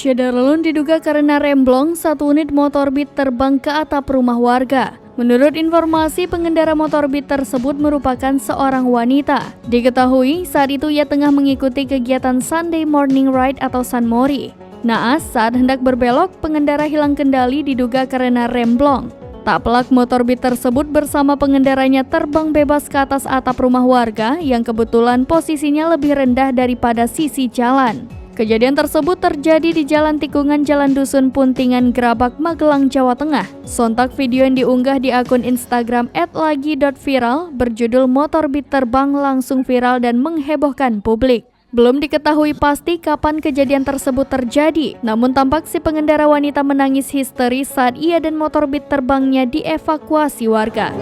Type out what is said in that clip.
Syederlun diduga karena remblong, satu unit motor Beat terbang ke atap rumah warga. Menurut informasi, pengendara motor Beat tersebut merupakan seorang wanita. Diketahui saat itu ia tengah mengikuti kegiatan Sunday Morning Ride atau Sunmori. Naas, saat hendak berbelok, pengendara hilang kendali diduga karena remblong. Tak pelak motor Beat tersebut bersama pengendaranya terbang bebas ke atas atap rumah warga yang kebetulan posisinya lebih rendah daripada sisi jalan. Kejadian tersebut terjadi di Jalan Tikungan Jalan Dusun Puntingan, Grabak, Magelang, Jawa Tengah. Sontak video yang diunggah di akun Instagram @lagi.viral berjudul "Motor Beat Terbang" langsung viral dan menghebohkan publik. Belum diketahui pasti kapan kejadian tersebut terjadi, namun tampak si pengendara wanita menangis histeris saat ia dan motor Beat terbangnya dievakuasi warga.